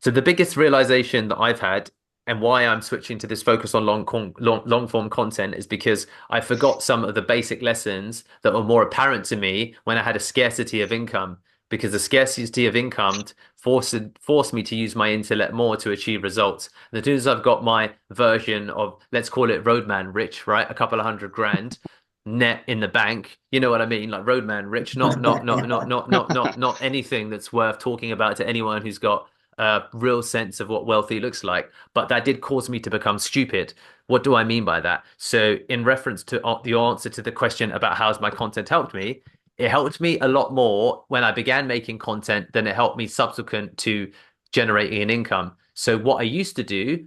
So the biggest realization that I've had and why I'm switching to this focus on long form content is because I forgot some of the basic lessons that were more apparent to me when I had a scarcity of income. Because the scarcity of income forced me to use my intellect more to achieve results. And as soon as I've got my version of, let's call it roadman rich, right? A couple of hundred grand net in the bank. You know what I mean? Like roadman rich, not anything that's worth talking about to anyone who's got a real sense of what wealthy looks like. But that did cause me to become stupid. What do I mean by that? So, in reference to the answer to the question about how's my content helped me, it helped me a lot more when I began making content than it helped me subsequent to generating an income. So, what I used to do,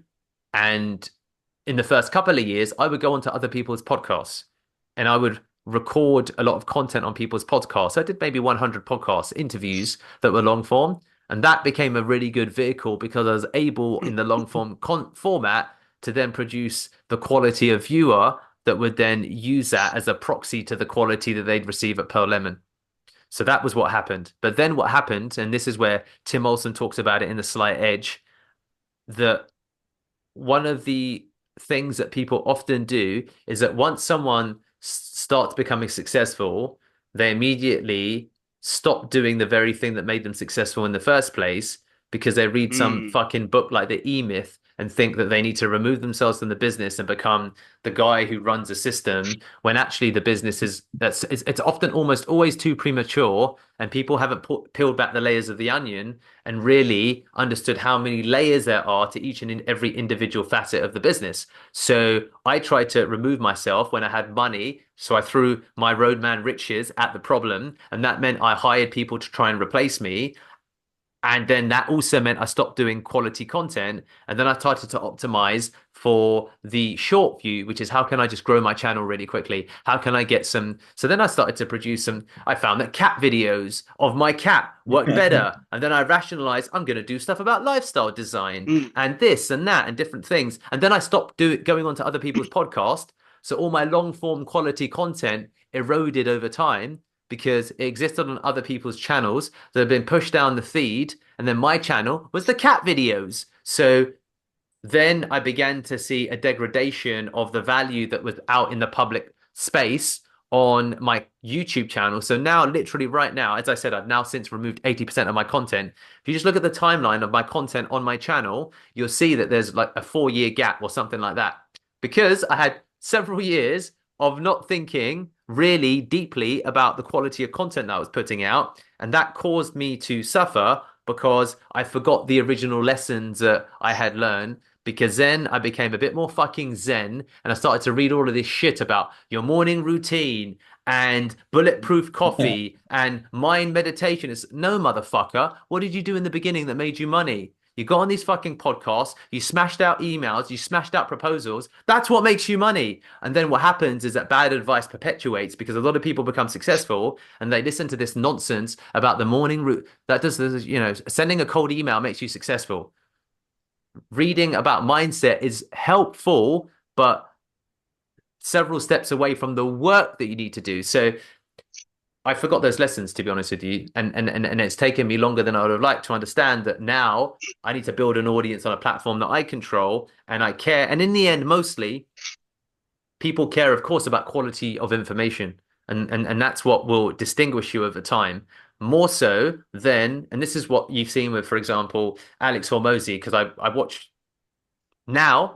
and in the first couple of years, I would go onto other people's podcasts and I would record a lot of content on people's podcasts. I did maybe 100 podcast interviews that were long form. And that became a really good vehicle because I was able in the long form format to then produce the quality of viewer that would then use that as a proxy to the quality that they'd receive at Pearl Lemon. So that was what happened. But then what happened, and this is where Tim Olson talks about it in The Slight Edge, that one of the things that people often do is that once someone starts becoming successful, they immediately stop doing the very thing that made them successful in the first place because they read some Mm. fucking book like The E-Myth and think that they need to remove themselves from the business and become the guy who runs a system when actually the business is that's it's often almost always too premature and people haven't peeled back the layers of the onion and really understood how many layers there are to each and in every individual facet of the business. So I tried to remove myself when I had money. So I threw my roadman riches at the problem, and that meant I hired people to try and replace me. And then that also meant I stopped doing quality content. And then I started to optimize for the short view, which is how can I just grow my channel really quickly? How can I get some? So then I started to produce some. I found that cat videos of my cat worked better. And then I rationalized I'm going to do stuff about lifestyle design Mm. and this and that and different things. And then I stopped going on to other people's podcasts. So all my long form quality content eroded over time because it existed on other people's channels that have been pushed down the feed. And then my channel was the cat videos. So then I began to see a degradation of the value that was out in the public space on my YouTube channel. So now, literally right now, as I said, I've now since removed 80% of my content. If you just look at the timeline of my content on my channel, you'll see that there's like a 4 year gap or something like that. Because I had several years of not thinking really deeply about the quality of content that I was putting out. And that caused me to suffer because I forgot the original lessons that I had learned. Because then I became a bit more fucking zen and I started to read all of this shit about your morning routine and bulletproof coffee and mind meditation. It's no, motherfucker. What did you do in the beginning that made you money? You got on these fucking podcasts, you smashed out emails, you smashed out proposals. That's what makes you money. And then what happens is that bad advice perpetuates because a lot of people become successful and they listen to this nonsense about the morning route. That does, sending a cold email makes you successful. Reading about mindset is helpful, but several steps away from the work that you need to do. So I forgot those lessons, to be honest with you, and it's taken me longer than I would have liked to understand that now I need to build an audience on a platform that I control and I care. And in the end, mostly people care, of course, about quality of information, and that's what will distinguish you over time. More so than, and this is what you've seen with, for example, Alex Hormozi, because I watched now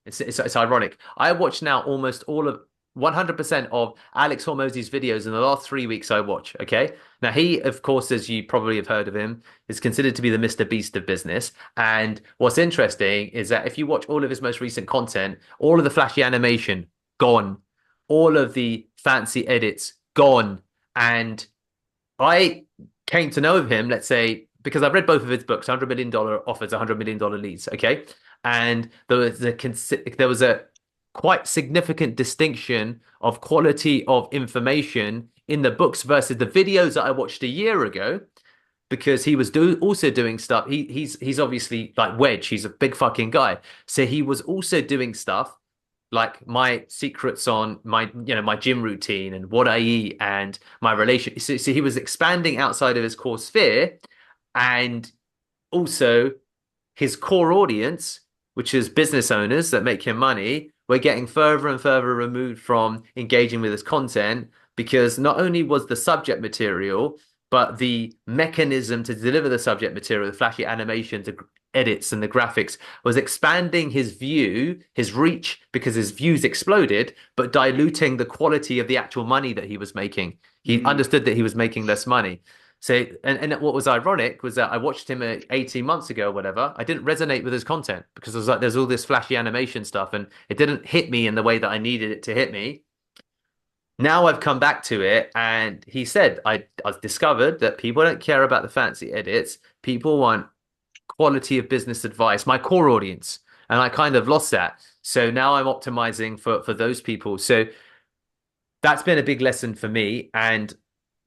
it's ironic. I watch now almost all of 100% of Alex Hormozi's videos in the last 3 weeks I watch. Okay. Now he, of course, as you probably have heard of him, is considered to be the Mr. Beast of business. And what's interesting is that if you watch all of his most recent content, all of the flashy animation gone, all of the fancy edits gone. And I came to know of him, let's say, because I've read both of his books, $100 million offers, $100 million leads. Okay. And there was a quite significant distinction of quality of information in the books versus the videos that I watched a year ago because he was also doing stuff. He's obviously like Wedge. He's a big fucking guy. So he was also doing stuff like my secrets on my gym routine and what I eat and my relation. So he was expanding outside of his core sphere and also his core audience, which is business owners that make him money, were getting further and further removed from engaging with his content because not only was the subject material, but the mechanism to deliver the subject material, the flashy animations, the edits, and the graphics was expanding his view, his reach, because his views exploded, but diluting the quality of the actual money that he was making. He Mm. understood that he was making less money. So, and what was ironic was that I watched him 18 months ago or whatever. I didn't resonate with his content because I was like, there's all this flashy animation stuff, and it didn't hit me in the way that I needed it to hit me. Now I've come back to it, and he said, I've discovered that people don't care about the fancy edits. People want quality of business advice, my core audience. And I kind of lost that. So now I'm optimizing for those people. So that's been a big lesson for me. And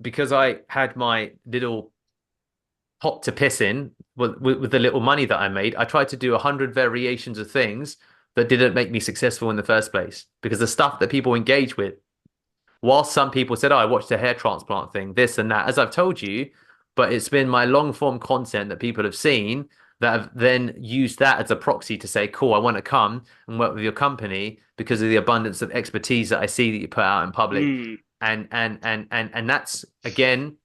because I had my little pot to piss in with the little money that I made, I tried to do 100 variations of things that didn't make me successful in the first place. Because the stuff that people engage with, whilst some people said, "Oh, I watched the hair transplant thing, this and that," as I've told you, but it's been my long form content that people have seen that have then used that as a proxy to say, "Cool, I want to come and work with your company because of the abundance of expertise that I see that you put out in public." Mm. And that's again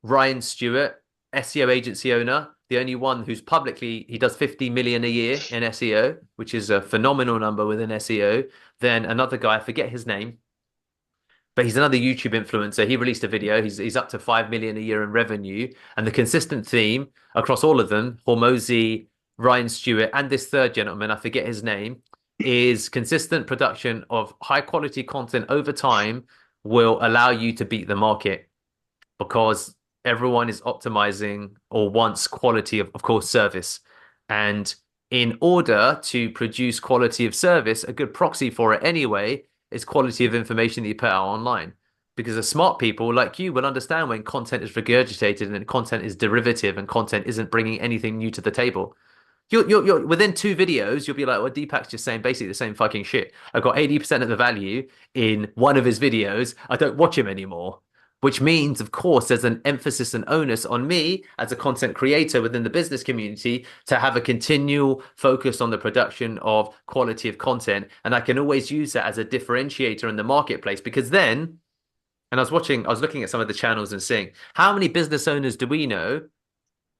Ryan Stewart, SEO agency owner, the only one who's publicly he does 50 million a year in SEO, which is a phenomenal number within SEO. Then another guy, I forget his name, but he's another YouTube influencer. He released a video. He's up to 5 million a year in revenue. And the consistent theme across all of them, Hormozi, Ryan Stewart, and this third gentleman, I forget his name, is consistent production of high quality content over time will allow you to beat the market because everyone is optimizing or wants quality of course, service. And in order to produce quality of service, a good proxy for it anyway is quality of information that you put out online. Because the smart people like you will understand when content is regurgitated and content is derivative and content isn't bringing anything new to the table. You're within 2 videos, you'll be like, well, Deepak's just saying basically the same fucking shit. I've got 80% of the value in one of his videos. I don't watch him anymore. Which means, of course, there's an emphasis and onus on me as a content creator within the business community to have a continual focus on the production of quality of content. And I can always use that as a differentiator in the marketplace because then, and I was looking at some of the channels and seeing how many business owners do we know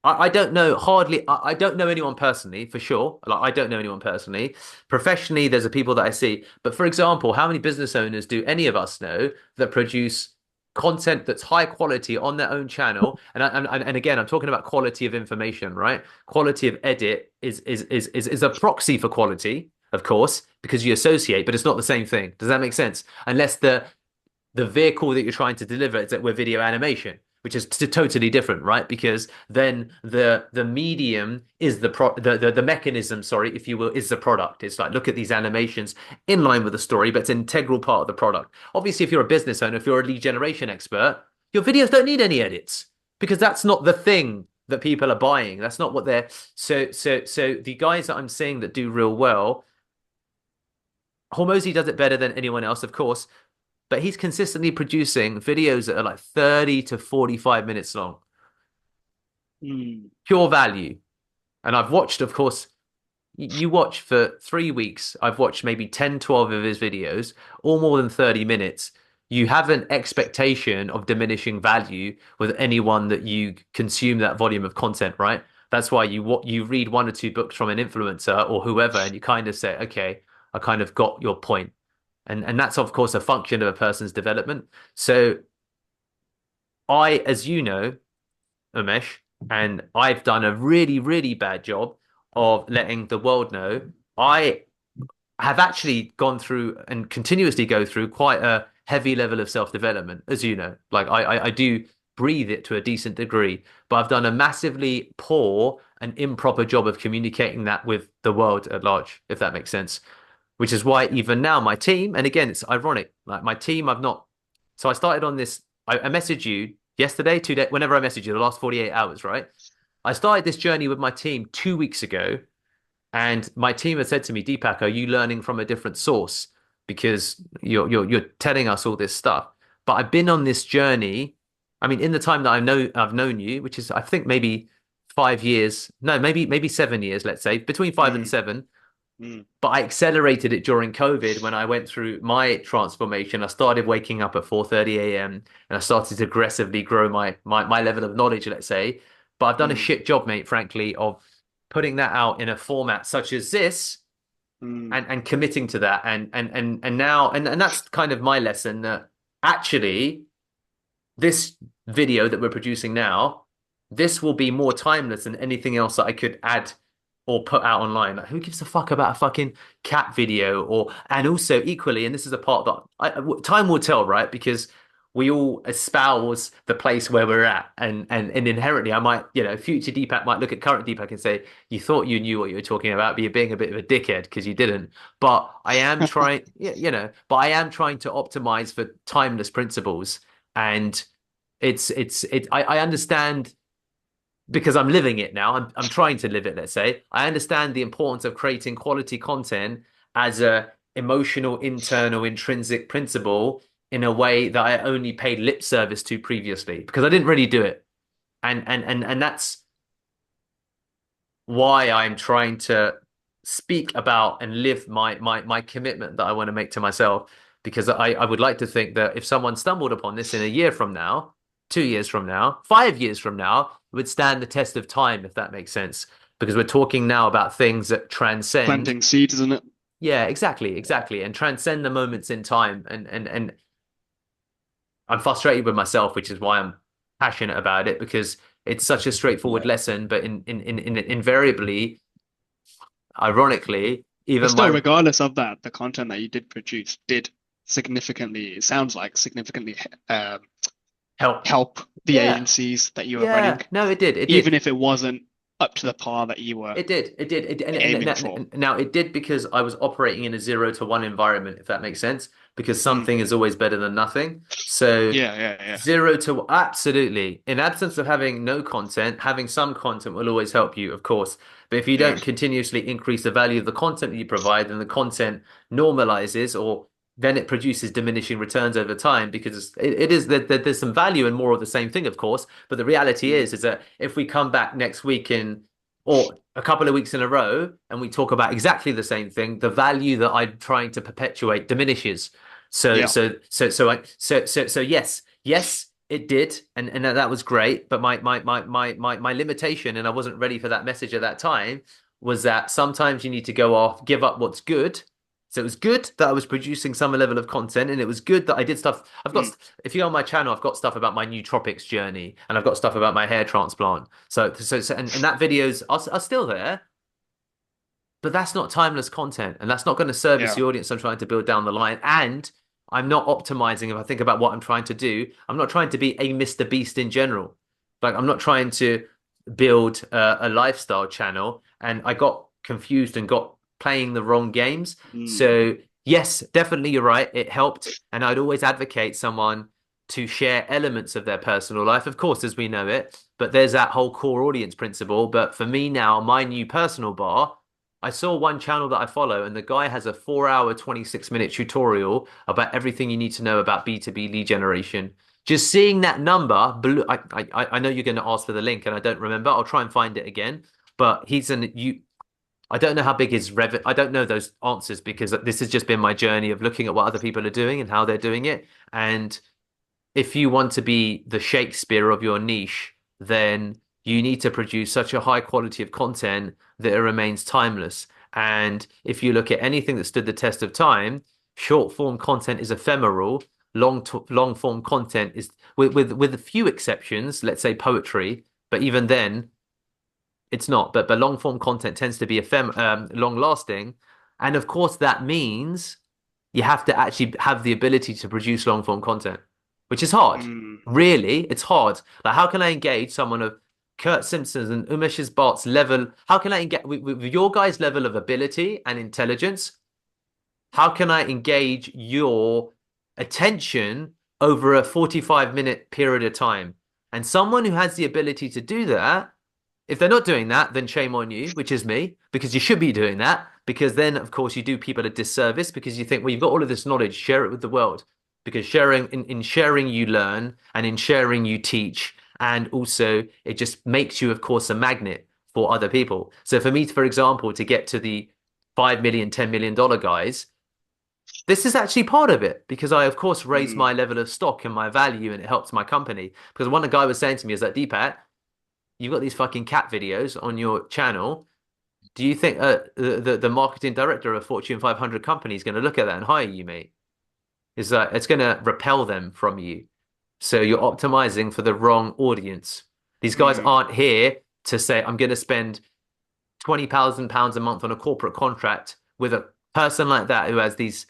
I don't know hardly. I don't know anyone personally for sure. Like I don't know anyone personally. Professionally, there's a people that I see. But for example, how many business owners do any of us know that produce content that's high quality on their own channel? And again, I'm talking about quality of information, right? Quality of edit is a proxy for quality, of course, because you associate, but it's not the same thing. Does that make sense? Unless the vehicle that you're trying to deliver is that with video animation, which is totally different, right? Because then the medium is the mechanism, sorry, if you will, is the product. It's like look at these animations in line with the story, but it's an integral part of the product. Obviously, if you're a business owner, if you're a lead generation expert, your videos don't need any edits because that's not the thing that people are buying. That's not what they're so the guys that I'm seeing that do real well, Hormozi does it better than anyone else, of course, but he's consistently producing videos that are like 30 to 45 minutes long. Mm. Pure value. And I've watched, of course, you watch for 3 weeks. I've watched maybe 10, 12 of his videos, all more than 30 minutes. You have an expectation of diminishing value with anyone that you consume that volume of content, right? That's why you read 1 or 2 books from an influencer or whoever, and you kind of say, okay, I kind of got your point. And that's of course a function of a person's development. So as you know, Umesh, and I've done a really, really bad job of letting the world know I have actually gone through and continuously go through quite a heavy level of self-development, as you know. Like I do breathe it to a decent degree, but I've done a massively poor and improper job of communicating that with the world at large, if that makes sense. Which is why even now my team, and again, it's ironic, like my team, I've not. So I started on this. I messaged you yesterday, 2 days, whenever I messaged you, the last 48 hours, right? I started this journey with my team 2 weeks ago, and my team had said to me, Deepak, are you learning from a different source? Because you're telling us all this stuff. But I've been on this journey. I mean, in the time that I've known you, which is I think maybe 5 years, no, maybe 7 years, let's say, between 5 and 7. Mm. But I accelerated it during COVID when I went through my transformation. I started waking up at 4:30 a.m. and I started to aggressively grow my level of knowledge, let's say. But I've done a Mm. shit job, mate, frankly, of putting that out in a format such as this Mm. and committing to that. And now and that's kind of my lesson that actually this video that we're producing now, this will be more timeless than anything else that I could add or put out online. Like, who gives a fuck about a fucking cat video? Or and also equally, and this is a part that time will tell, right? Because we all espouse the place where we're at, and inherently, I might, future Deepak might look at current Deepak and say, "You thought you knew what you were talking about, but you're being a bit of a dickhead because you didn't." But I am trying, but I am trying to optimize for timeless principles and I understand because I'm living it now. I'm trying to live it, let's say. I understand the importance of creating quality content as a emotional, internal, intrinsic principle in a way that I only paid lip service to previously because I didn't really do it. And that's why I'm trying to speak about and live my commitment that I want to make to myself. Because I would like to think that if someone stumbled upon this in a year from now, 2 years from now, 5 years from now, it would stand the test of time, if that makes sense. Because we're talking now about things that transcend. Planting seeds, isn't it? Yeah, exactly, and transcend the moments in time. And I'm frustrated with myself, which is why I'm passionate about it because it's such a straightforward lesson, but invariably, ironically, But even still, my regardless of that, the content that you did produce did significantly, it sounds like significantly help. help the Yeah, agencies that you were running, yeah. No, it did. It even did. if it wasn't up to the par that you were It did. It did. aiming for. Now it did because I was operating in a 0 to 1 environment, if that makes sense, because Mm. something is always better than nothing. So Yeah, yeah, yeah. 0 to absolutely. In absence of having no content, having some content will always help you, of course. But if you Yeah. don't continuously increase the value of the content that you provide, then the content normalizes or then it produces diminishing returns over time because it is that there's some value in more of the same thing, of course. But the reality Mm. is that if we come back next week in or a couple of weeks in a row and we talk about exactly the same thing, the value that I'm trying to perpetuate diminishes. So Yeah. so so so I so yes, it did, and that was great. But my limitation, and I wasn't ready for that message at that time, was that sometimes you need to go off, give up what's good. So it was good that I was producing some level of content, and it was good that I did stuff. Mm. If you go on my channel, I've got stuff about my nootropics journey, and I've got stuff about my hair transplant. And that videos are still there, but that's not timeless content, and that's not going to service Yeah. the audience I'm trying to build down the line. And I'm not optimizing. If I think about what I'm trying to do, I'm not trying to be a Mr. Beast in general. Like I'm not trying to build a lifestyle channel, and I got confused and got playing the wrong games. Mm. So yes, definitely you're right. It helped, and I'd always advocate someone to share elements of their personal life, of course, as we know it. But there's that whole core audience principle. But for me now, my new personal bar. I saw one channel that I follow, and the guy has a 4 hour, 26-minute tutorial about everything you need to know about B2B lead generation. Just seeing that number, I know you're going to ask for the link, and I don't remember. I'll try and find it again. But I don't know how big his rev. I don't know those answers because this has just been my journey of looking at what other people are doing and how they're doing it. And if you want to be the Shakespeare of your niche, then you need to produce such a high quality of content that it remains timeless. And if you look at anything that stood the test of time, short form content is ephemeral. Long form content is with a few exceptions, let's say poetry, but even then it's not. But long form content tends to be long lasting, and of course that means you have to actually have the ability to produce long form content, which is hard. Mm. Really, it's hard. Like, how can I engage someone of Kurt Simpson's and Umesh Bart's level? How can I engage with your guys' level of ability and intelligence? How can I engage your attention over a 45-minute period of time? And someone who has the ability to do that, if they're not doing that, then shame on you, which is me, because you should be doing that. Because then, of course, you do people a disservice because you think, well, you've got all of this knowledge, share it with the world. Because in sharing you learn, and in sharing you teach, And also, it just makes you, of course, a magnet for other people. So for me, for example, to get to the 5 million, $10 million guys, this is actually part of it because I, of course, raise Mm. my level of stock and my value and it helps my company. Because one guy was saying to me is that, Deepak, you've got these fucking cat videos on your channel. Do you think the marketing director of a Fortune 500 company is going to look at that and hire you, mate? Is that it's going to repel them from you. So you're optimizing for the wrong audience. These guys Mm. aren't here to say, I'm going to spend £20,000 a month on a corporate contract with a person like that who has these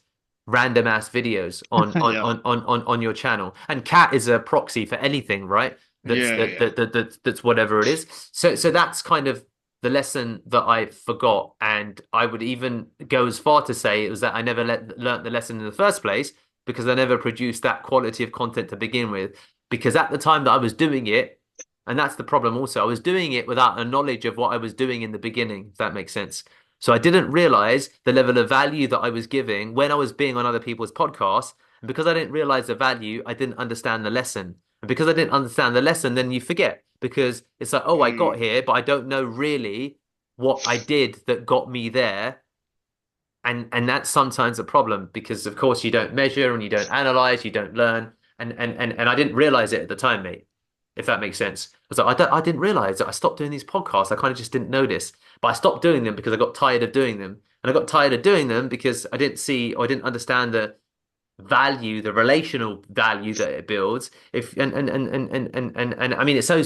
random ass videos Yeah. on your channel. And cat is a proxy for anything, right? Yeah, yeah, yeah. That's whatever it is. So that's kind of the lesson that I forgot. And I would even go as far to say it was that I never learned the lesson in the first place because I never produced that quality of content to begin with. Because at the time that I was doing it, and that's the problem also. I was doing it without a knowledge of what I was doing in the beginning, if that makes sense. So I didn't realize the level of value that I was giving when I was being on other people's podcasts. And because I didn't realize the value, I didn't understand the lesson. And because I didn't understand the lesson, then you forget because it's like, oh, I got Mm. here, but I don't know really what I did that got me there. And that's sometimes a problem because of course you don't measure and you don't analyze, you don't learn. And I didn't realize it at the time, mate, if that makes sense. I was like, I didn't realize that I stopped doing these podcasts. I kind of just didn't notice. But I stopped doing them because I got tired of doing them. And I got tired of doing them because I didn't see or I didn't understand the value, the relational value that it builds. If and I mean it's so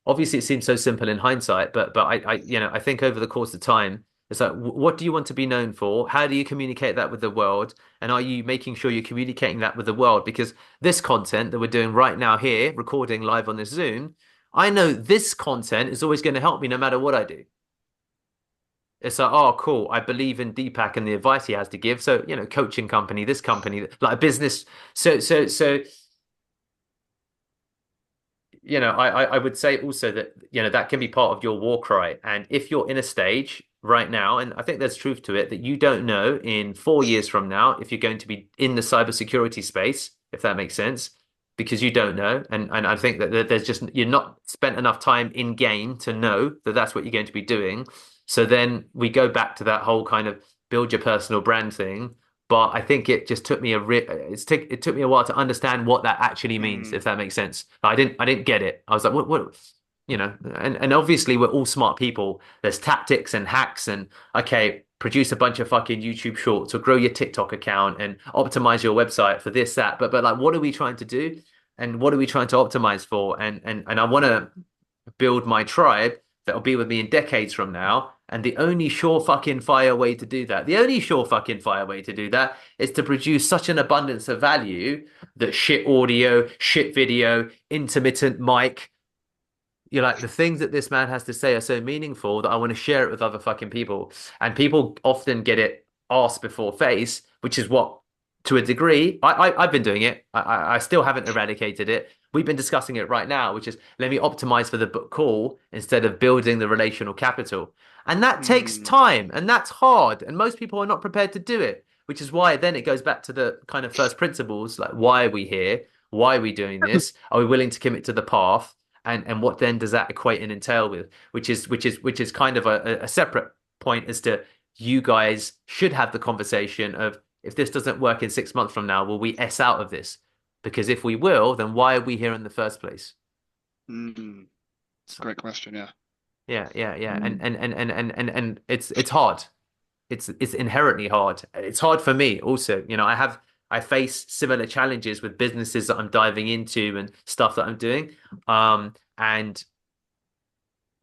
obviously it seems so simple in hindsight, but I think over the course of time, it's like, what do you want to be known for? How do you communicate that with the world? And are you making sure you're communicating that with the world? Because this content that we're doing right now here, recording live on this Zoom, I know this content is always going to help me no matter what I do. It's like, oh, cool. I believe in Deepak and the advice he has to give. So, coaching company, this company, like a business. So I would say also that, that can be part of your war cry. And if you're in a stage right now, and I think there's truth to it, that you don't know in 4 years from now if you're going to be in the cybersecurity space, if that makes sense, because you don't know. And I think that there's just, you're not spent enough time in game to know that that's what you're going to be doing. So then we go back to that whole kind of build your personal brand thing. But I think it just took me it took me a while to understand what that actually means, Mm. if that makes sense. I didn't get it. I was like, what, and obviously we're all smart people. There's tactics and hacks and okay, produce a bunch of fucking YouTube shorts or grow your TikTok account and optimize your website for this, that. But like, what are we trying to do? And what are we trying to optimize for? And I want to build my tribe that'll be with me in decades from now. And the only sure fucking fire way to do that, the only sure fucking fire way to do that is to produce such an abundance of value that shit audio, shit video, intermittent mic, like the things that this man has to say are so meaningful that I want to share it with other fucking people. And people often get it ass before face, which is what, to a degree, I've been doing it. I still haven't eradicated it. We've been discussing it right now, which is let me optimize for the book call instead of building the relational capital. And that takes Mm. time and that's hard. And most people are not prepared to do it, which is why then it goes back to the kind of first principles, like why are we here? Why are we doing this? Are we willing to commit to the path? And what then does that equate and entail with? Which is kind of a separate point as to you guys should have the conversation of if this doesn't work in 6 months from now, will we S out of this? Because if we will, then why are we here in the first place? Mm. It's a great question. Yeah. Yeah. And it's hard. It's inherently hard. It's hard for me also. I face similar challenges with businesses that I'm diving into and stuff that I'm doing. And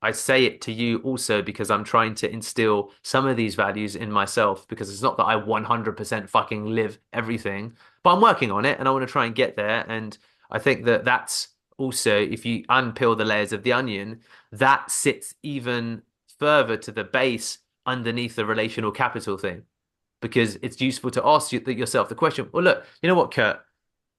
I say it to you also because I'm trying to instill some of these values in myself because it's not that I 100% fucking live everything, but I'm working on it and I want to try and get there. And I think that that's also, if you unpeel the layers of the onion, that sits even further to the base underneath the relational capital thing because it's useful to ask yourself the question, well, look, you know what, Kurt?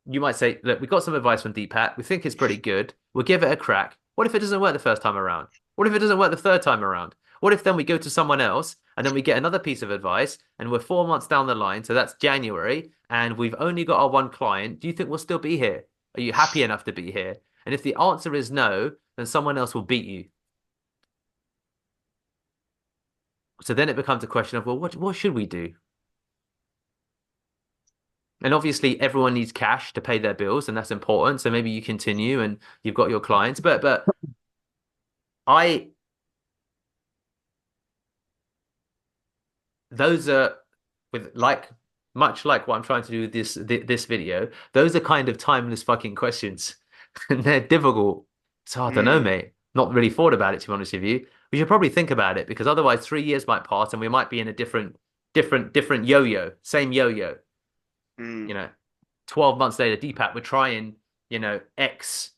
You might say, look, we got some advice from Deepak. We think it's pretty good. We'll give it a crack. What if it doesn't work the first time around? What if it doesn't work the third time around? What if then we go to someone else and then we get another piece of advice and we're 4 months down the line, so that's January, and we've only got our one client. Do you think we'll still be here? Are you happy enough to be here? And if the answer is no, then someone else will beat you. So then it becomes a question of, well, what should we do? And obviously everyone needs cash to pay their bills, and that's important. So maybe you continue and you've got your clients. But I those are with like much like what I'm trying to do with this video, those are kind of timeless fucking questions. And they're difficult. So I don't know, Mm, mate. Not really thought about it, to be honest with you. We should probably think about it because otherwise 3 years might pass and we might be in a different yo-yo, same yo-yo. mm, You know, 12 months later, Deepak, we're trying, X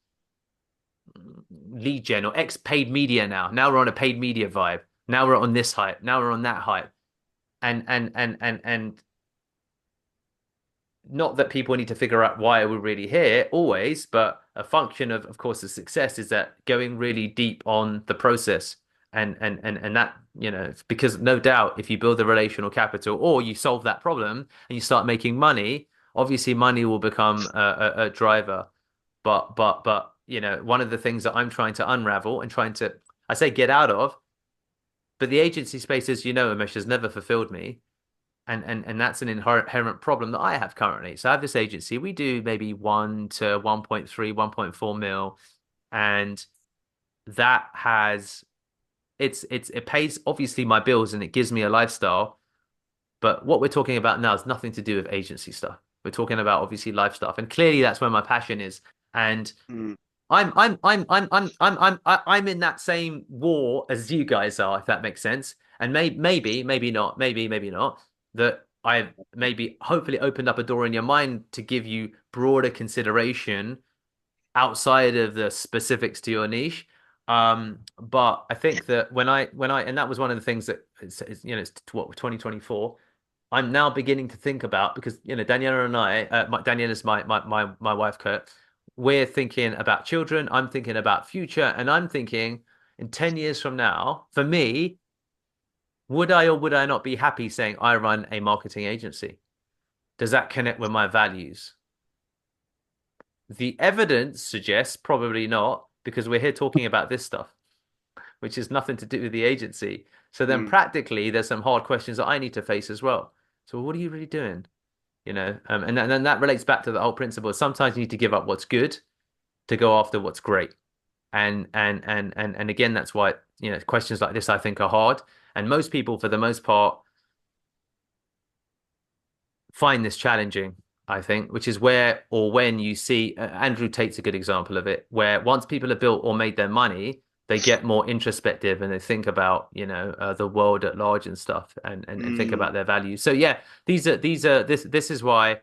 lead gen or X paid media now. Now we're on a paid media vibe. Now we're on this hype. Now we're on that hype. And not that people need to figure out why we're really here always, but a function of course, the success is that going really deep on the process and that, because no doubt if you build the relational capital or you solve that problem and you start making money, obviously money will become a driver. But one of the things that I'm trying to unravel and trying to, I say get out of, but the agency space, as you know, Amish, has never fulfilled me. And that's an inherent problem that I have currently. So I have this agency. We do maybe 1 to 1.3, 1.4 mil, and that has it pays obviously my bills and it gives me a lifestyle. But what we're talking about now has nothing to do with agency stuff. We're talking about obviously life stuff, and clearly that's where my passion is. And mm, I'm in that same war as you guys are, if that makes sense. And maybe not, maybe not. That I've maybe hopefully opened up a door in your mind to give you broader consideration outside of the specifics to your niche. But I think that and that was one of the things that it's what 2024. I'm now beginning to think about because Daniela and I, Daniela's my wife, Kurt. We're thinking about children. I'm thinking about future, and I'm thinking in 10 years from now, for me, would I or would I not be happy saying I run a marketing agency? Does that connect with my values? The evidence suggests probably not, because we're here talking about this stuff, which has nothing to do with the agency. So then mm, practically, there's some hard questions that I need to face as well. So what are you really doing? And then that relates back to the whole principle. Sometimes you need to give up what's good to go after what's great. And again, that's why, questions like this I think are hard. And most people, for the most part, find this challenging, I think, which is where or when you see Andrew Tate's a good example of it, where once people have built or made their money, they get more introspective and they think about, the world at large and stuff and think mm, about their values. So yeah, this is why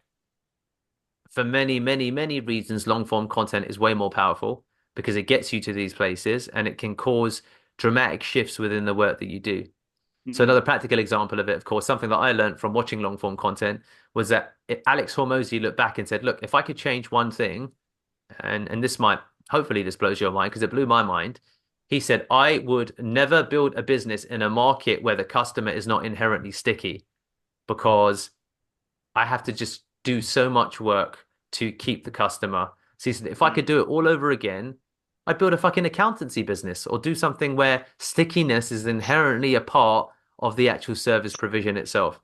for many, many, many reasons, long form content is way more powerful because it gets you to these places and it can cause dramatic shifts within the work that you do. So mm, another practical example of it, of course, something that I learned from watching long form content was that Alex Hormozi looked back and said, look, if I could change one thing, and this might, hopefully this blows your mind because it blew my mind. He said, I would never build a business in a market where the customer is not inherently sticky because I have to just do so much work to keep the customer. So he said, if I could mm, do it all over again, I'd build a fucking accountancy business or do something where stickiness is inherently a part of the actual service provision itself.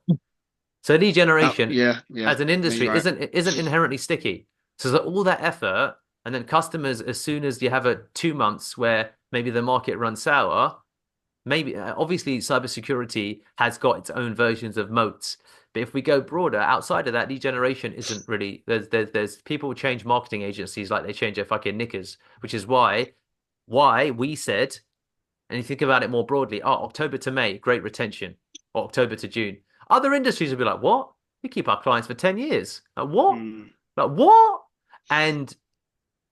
So lead generation yeah, yeah. as an No, you're industry right. isn't inherently sticky. So that all that effort and then customers, as soon as you have a 2 months where maybe the market runs sour, maybe obviously cybersecurity has got its own versions of moats. But if we go broader outside of that, lead generation isn't really there's people change marketing agencies like they change their fucking knickers, which is why we said, and you think about it more broadly, oh, October to May, great retention, or October to June. Other industries would be like, what? We keep our clients for 10 years. Like, what? Mm, Like, what? And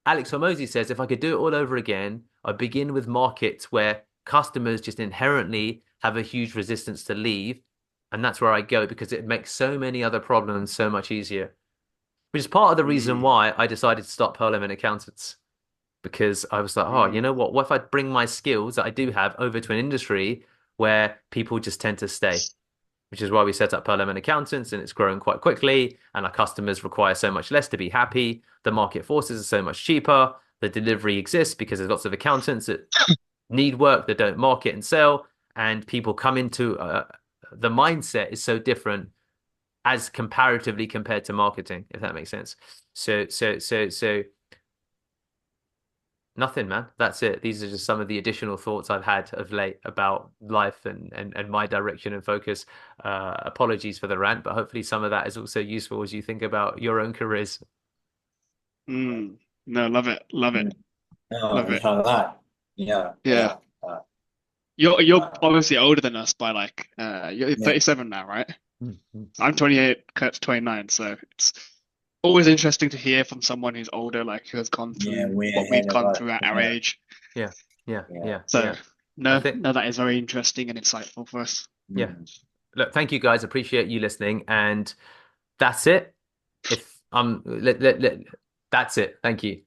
Alex Hormozi says, if I could do it all over again, I'd begin with markets where customers just inherently have a huge resistance to leave. And that's where I go because it makes so many other problems so much easier, which is part of the reason mm, why I decided to start Pearl Lemon Accountants because I was like, oh, you mm, know what? What if I bring my skills that I do have over to an industry where people just tend to stay? Which is why we set up Pearl Lemon Accountants and it's growing quite quickly. And our customers require so much less to be happy. The market forces are so much cheaper. the delivery exists because there's lots of accountants that need work that don't market and sell, and people come into the mindset is so different as comparatively compared to marketing, if that makes sense. So nothing, man. That's it. These are just some of the additional thoughts I've had of late about life and my direction and focus. Apologies for the rant, but hopefully some of that is also useful as you think about your own careers. Mm. No, love it. Love it. Mm. No, Love you it. have that. Yeah, Yeah. yeah, You're uh, obviously older than us by like you're yeah, 37 now, right? Mhm. I'm 28, Kurt's 29, so it's always interesting to hear from someone who's older, like who has gone yeah, through way what we've ahead of gone us. through at our Yeah, age. Yeah, yeah, yeah. yeah, So yeah. I no, think, no, that is very interesting and insightful for us. yeah. Mm. Look, thank you guys. Appreciate you listening. And that's it. If that's it. Thank you.